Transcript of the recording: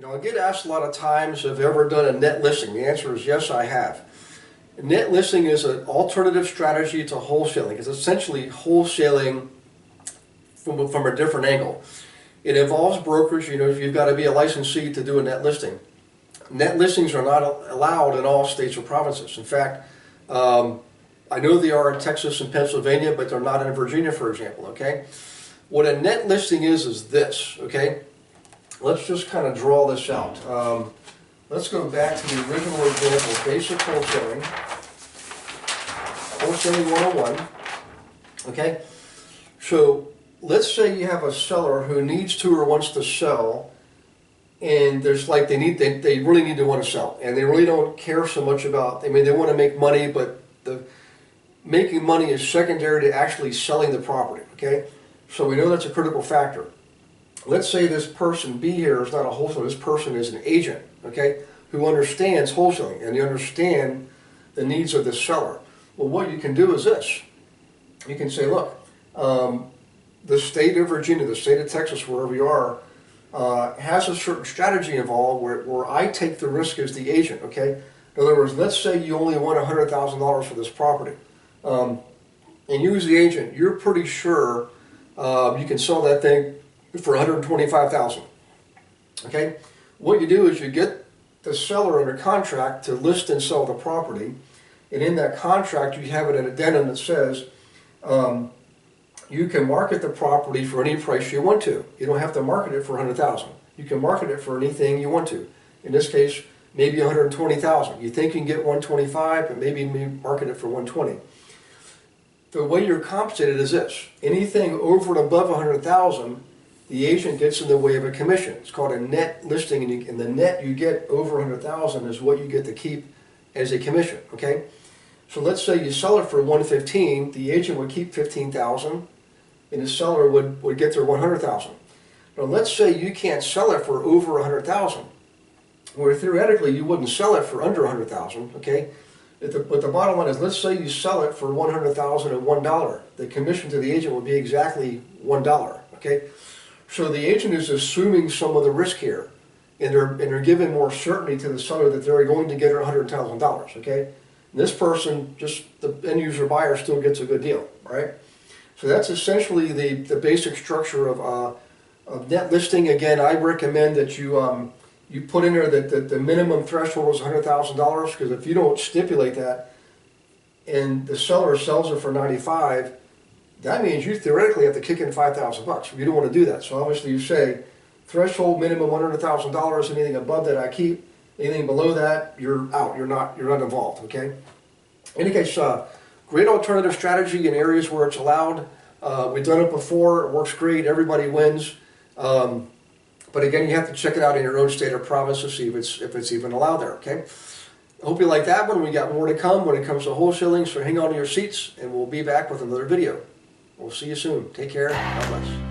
I get asked a lot of times, have you ever done a net listing? The answer is yes, I have. A net listing is an alternative strategy to wholesaling. It's essentially wholesaling from a different angle. It involves brokers. You've got to be a licensee to do a net listing. Net listings are not allowed in all states or provinces. In fact, I know they are in Texas and Pennsylvania, but they're not in Virginia, for example, okay? What a net listing is this, okay? Let's just kind of draw this out. Let's go back to the original example, basic wholesaling, wholesaling 101, okay? So let's say you have a seller who needs to or wants to sell, and there's like they really need to want to sell, and they really don't care so much about, they want to make money, but the making money is secondary to actually selling the property, okay? So we know that's a critical factor. Let's say this person B here is not a wholesaler, this person is an agent, okay, who understands wholesaling and they understand the needs of the seller. Well, what you can do is this. You can say, look, the state of Virginia, the state of Texas, wherever you are, has a certain strategy involved where I take the risk as the agent, okay? In other words, let's say you only want $100,000 for this property. And you as the agent, you're pretty sure you can sell that thing for $125,000. Okay? What you do is you get the seller under contract to list and sell the property, and in that contract you have an addendum that says you can market the property for any price you want to. You don't have to market it for $100,000. You can market it for anything you want to. In this case, maybe $120,000. You think you can get $125,000, but maybe market it for $120,000. The way you're compensated is this: anything over and above $100,000, the agent gets in the way of a commission. It's called a net listing, and the net you get over $100,000 is what you get to keep as a commission. Okay, so let's say you sell it for $115,000, the agent would keep $15,000, and the seller would get their $100,000. Now let's say you can't sell it for over $100,000, where theoretically you wouldn't sell it for under $100,000. Okay. But the bottom line is, let's say you sell it for $100,000 at $1. The commission to the agent will be exactly $1. Okay, so the agent is assuming some of the risk here, and they're giving more certainty to the seller that they're going to get $100,000. Okay, and this person, just the end user buyer, still gets a good deal, right? So that's essentially the basic structure of net listing. Again, I recommend that you put in there that the minimum threshold is $100,000, because if you don't stipulate that and the seller sells it for $95,000, that means you theoretically have to kick in $5,000. You don't want to do that. So obviously you say threshold minimum $100,000. Anything above that I keep. Anything below that, you're out. You're not involved. Okay. In any case, great alternative strategy in areas where it's allowed. We've done it before. It works great. Everybody wins. But again, you have to check it out in your own state or province to see if it's even allowed there, okay? I hope you like that one. We got more to come when it comes to wholesaling, so hang on to your seats, and we'll be back with another video. We'll see you soon. Take care. God bless.